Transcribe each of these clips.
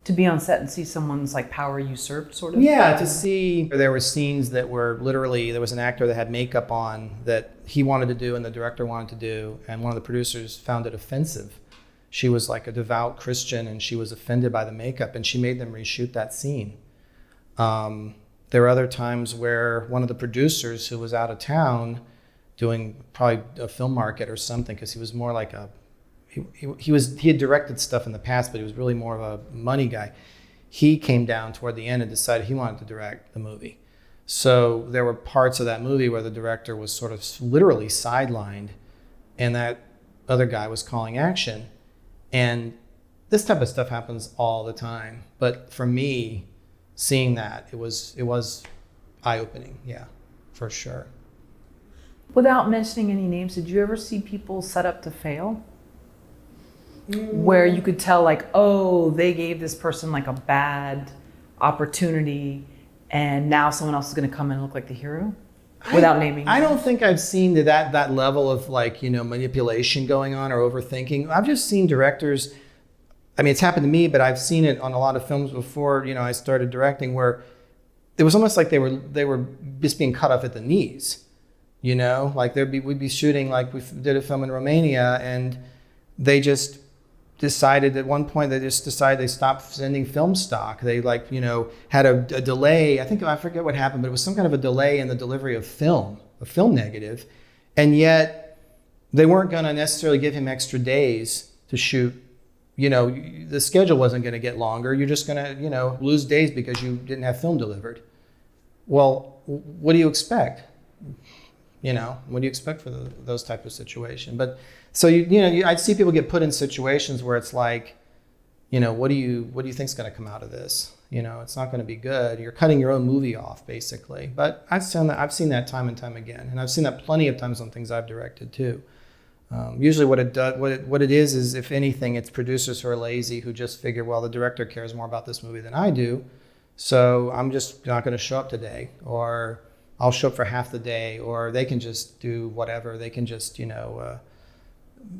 To be on set and see someone's like power usurped, sort of? Yeah, to see there were scenes that were literally, there was an actor that had makeup on that he wanted to do and the director wanted to do, and one of the producers found it offensive. She was like a devout Christian and she was offended by the makeup and she made them reshoot that scene. There were other times where one of the producers who was out of town doing probably a film market or something, because he was more like he had directed stuff in the past, but he was really more of a money guy. He came down toward the end and decided he wanted to direct the movie. So there were parts of that movie where the director was sort of literally sidelined and that other guy was calling action. And this type of stuff happens all the time. But for me, seeing that, it was eye-opening, yeah, for sure. Without mentioning any names, did you ever see people set up to fail? Where you could tell like, oh, they gave this person like a bad opportunity and now someone else is going to come in and look like the hero without naming. I don't think I've seen that level of like, manipulation going on or overthinking. I've just seen directors, I mean, it's happened to me, but I've seen it on a lot of films before, I started directing, where it was almost like they were just being cut off at the knees, like we'd be shooting, like we did a film in Romania and they just decided at one point, they stopped sending film stock. They had a delay. I forget what happened, but it was some kind of a delay in the delivery of film, a film negative. And yet they weren't going to necessarily give him extra days to shoot. The schedule wasn't going to get longer. You're just going to, lose days because you didn't have film delivered. Well, what do you expect? What do you expect for those type of situation? But so I'd see people get put in situations where it's like, what do you think's going to come out of this? It's not going to be good. You're cutting your own movie off, basically. But I've seen that time and time again, and I've seen that plenty of times on things I've directed too. Usually, what it is if anything, it's producers who are lazy who just figure, well, the director cares more about this movie than I do, so I'm just not going to show up today, or I'll show up for half the day, or they can just do whatever. They can just,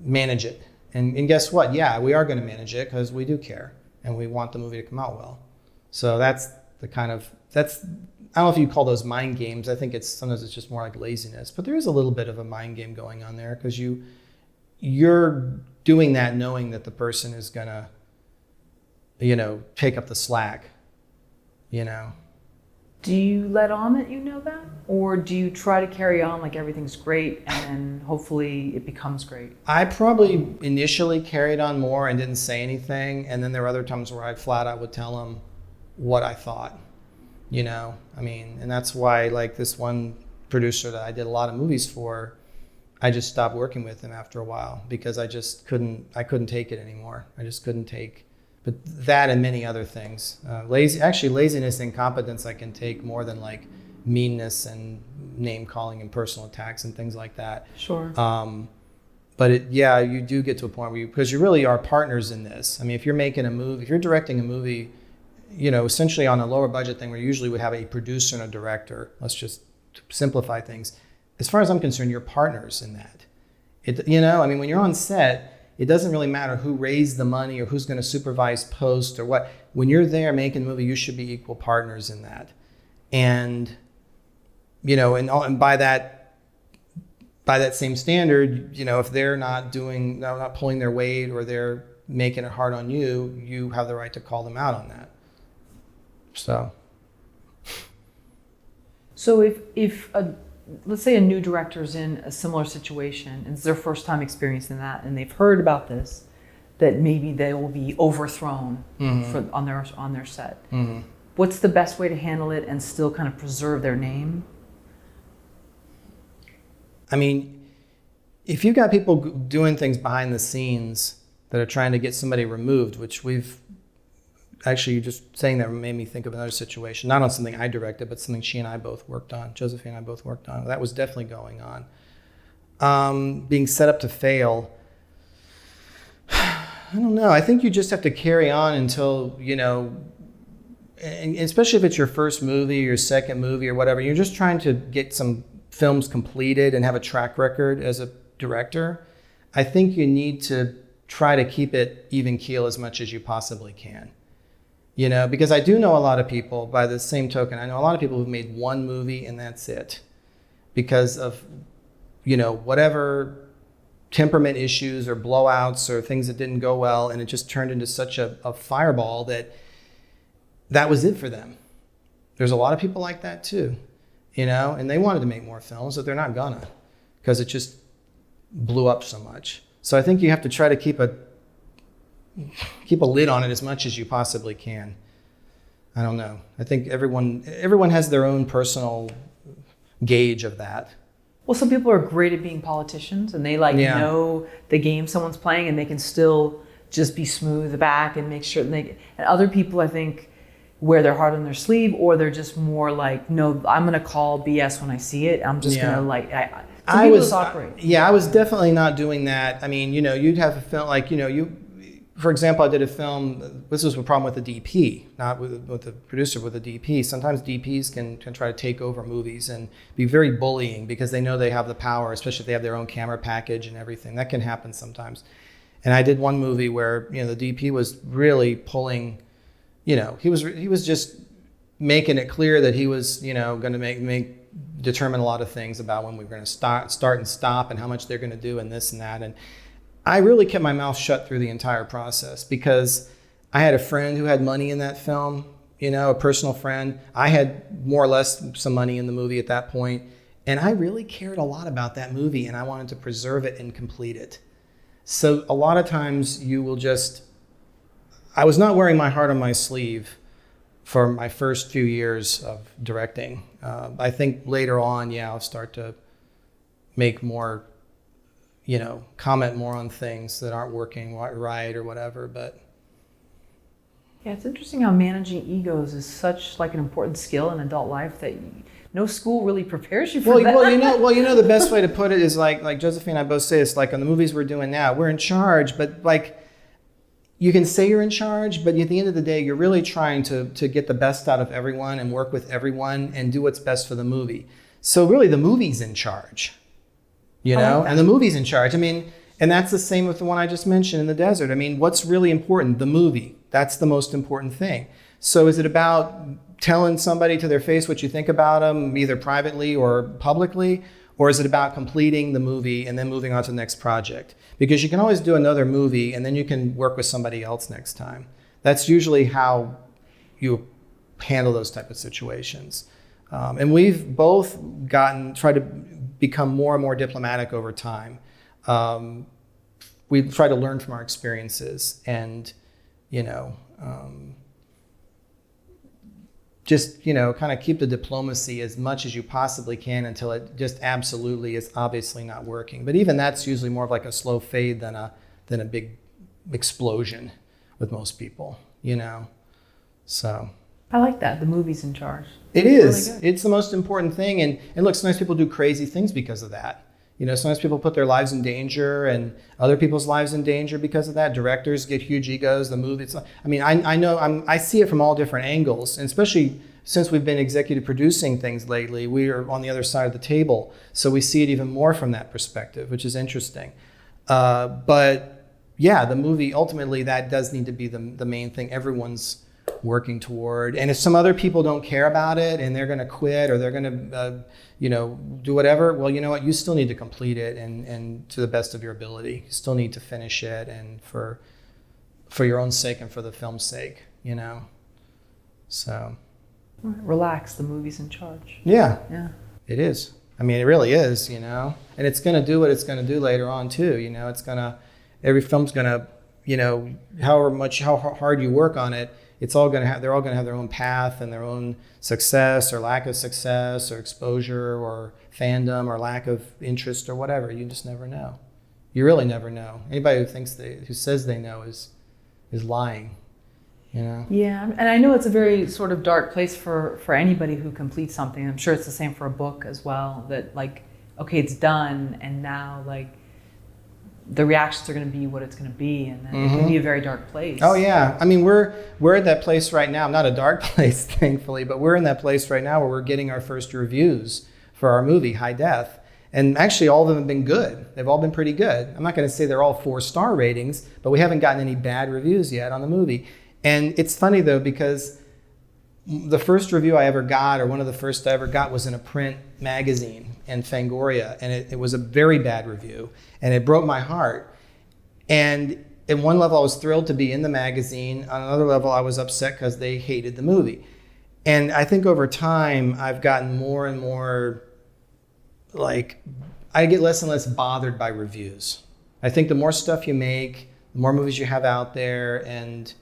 manage it. And guess what? Yeah, we are going to manage it because we do care and we want the movie to come out well. So that's I don't know if you call those mind games. I think sometimes it's just more like laziness, but there is a little bit of a mind game going on there because you're doing that knowing that the person is going to, take up the slack, Do you let on that you know that? Or do you try to carry on like everything's great and hopefully it becomes great? I probably initially carried on more and didn't say anything. And then there were other times where I flat out would tell them what I thought, and that's why like this one producer that I did a lot of movies for, I just stopped working with him after a while because I couldn't take it anymore. I just couldn't take. But that and many other things. Laziness and incompetence I can take more than like meanness and name calling and personal attacks and things like that. Sure. But you do get to a point where because you really are partners in this. I mean, if you're making a movie, if you're directing a movie, essentially on a lower budget thing where you usually would have a producer and a director, let's just simplify things. As far as I'm concerned, you're partners in that. When you're on set, it doesn't really matter who raised the money or who's going to supervise post or what. When you're there making a movie, you should be equal partners in that. And, and by that same standard, if they're not pulling their weight or they're making it hard on you, you have the right to call them out on that. So if let's say a new director's in a similar situation and it's their first time experiencing that and they've heard about this, that maybe they will be overthrown on their set. Mm-hmm. What's the best way to handle it and still kind of preserve their name? I mean, if you've got people doing things behind the scenes that are trying to get somebody removed, which we've actually, just saying that made me think of another situation, not on something I directed, but something she and I both worked on, Josephina and I both worked on. That was definitely going on. Being set up to fail, I don't know. I think you just have to carry on until, and especially if it's your first movie, your second movie or whatever, you're just trying to get some films completed and have a track record as a director. I think you need to try to keep it even keel as much as you possibly can. You know, because I do know a lot of people, by the same token, I know a lot of people who've made one movie and that's it. Because of, you know, whatever temperament issues or blowouts or things that didn't go well, and it just turned into such a fireball that was it for them. There's a lot of people like that too, you know, and they wanted to make more films, but they're not gonna, because it just blew up so much. So I think you have to try to keep a lid on it as much as you possibly can. I don't know. I think everyone has their own personal gauge of that. Well, some people are great at being politicians, and they know the game someone's playing, and they can still just be smooth back and make sure. And other people, I think, wear their heart on their sleeve, or they're just more like, no, I'm gonna call BS when I see it. I'm just gonna I was definitely not doing that. I mean, you know, you'd have a film like, you know, for example, I did a film. This was a problem with the DP, not with the producer, with the DP. Sometimes DPs can try to take over movies and be very bullying because they know they have the power, especially if they have their own camera package and everything. That can happen sometimes. And I did one movie where, you know, the DP was really pulling, you know, he was just making it clear that he was, you know, going to determine a lot of things about when we were going to start and stop and how much they're going to do and this and that. And I really kept my mouth shut through the entire process because I had a friend who had money in that film, you know, a personal friend. I had more or less some money in the movie at that point, and I really cared a lot about that movie, and I wanted to preserve it and complete it. So a lot of times I was not wearing my heart on my sleeve for my first few years of directing. I think later on, I'll start to make more, you know, comment more on things that aren't working right or whatever, but. Yeah, it's interesting how managing egos is such like an important skill in adult life that no school really prepares you for that. Well, you know, the best way to put it is like Josephina and I both say, it's like on the movies we're doing now, we're in charge, but like, you can say you're in charge, but at the end of the day, you're really trying to get the best out of everyone and work with everyone and do what's best for the movie. So really the movie's in charge. You know, and the movie's in charge. I mean, and that's the same with the one I just mentioned in the desert. I mean, what's really important? The movie. That's the most important thing. So is it about telling somebody to their face what you think about them, either privately or publicly? Or is it about completing the movie and then moving on to the next project? Because you can always do another movie and then you can work with somebody else next time. That's usually how you handle those type of situations. And we've both tried to become more and more diplomatic over time. We try to learn from our experiences and, you know, just, you know, kind of keep the diplomacy as much as you possibly can until it just absolutely is obviously not working. But even that's usually more of like a slow fade than a big explosion with most people, you know, so. I like that. The movie's in charge. It is. Really, it's the most important thing. And look, sometimes people do crazy things because of that. You know, sometimes people put their lives in danger and other people's lives in danger because of that. Directors get huge egos. The movie, I see it from all different angles. And especially since we've been executive producing things lately, we are on the other side of the table. So we see it even more from that perspective, which is interesting. But yeah, the movie, ultimately, that does need to be the main thing everyone's working toward. And if some other people don't care about it and they're going to quit or they're going to, you know, do whatever, well, you know what, you still need to complete it and to the best of your ability. You still need to finish it, and for your own sake and for the film's sake, you know. So. Relax, the movie's in charge. Yeah. It is. I mean, it really is, you know. And it's going to do what it's going to do later on too, you know. Every film's going to, you know, how hard you work on it, they're all going to have their own path and their own success or lack of success or exposure or fandom or lack of interest or whatever. You just never know. You really never know. Anybody who says they know is lying, you know? Yeah, and I know it's a very sort of dark place for anybody who completes something. I'm sure it's the same for a book as well, that like, okay, it's done, and now like, the reactions are going to be what it's going to be, and then it can be a very dark place. Oh yeah, I mean we're at that place right now. Not a dark place, thankfully, but we're in that place right now where we're getting our first reviews for our movie High Death, and actually all of them have been good. They've all been pretty good. I'm not going to say they're all 4-star ratings, but we haven't gotten any bad reviews yet on the movie. And it's funny though, because the first review I ever got, or one of the first I ever got, was in a print magazine in Fangoria, and it was a very bad review, and it broke my heart. And at one level, I was thrilled to be in the magazine. On another level, I was upset because they hated the movie. And I think over time, I've gotten more and more, like, I get less and less bothered by reviews. I think the more stuff you make, the more movies you have out there, and,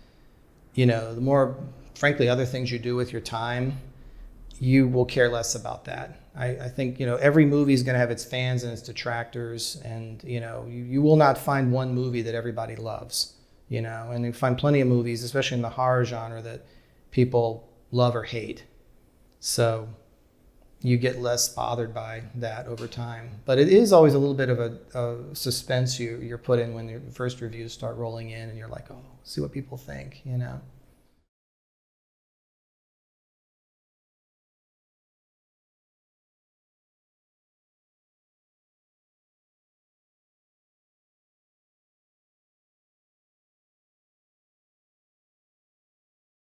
you know, the more, frankly, other things you do with your time, you will care less about that. I think, you know, every movie is going to have its fans and its detractors, and, you know, you will not find one movie that everybody loves, you know, and you find plenty of movies, especially in the horror genre, that people love or hate. So you get less bothered by that over time. But it is always a little bit of a suspense you're put in when the first reviews start rolling in, and you're like, oh, see what people think, you know.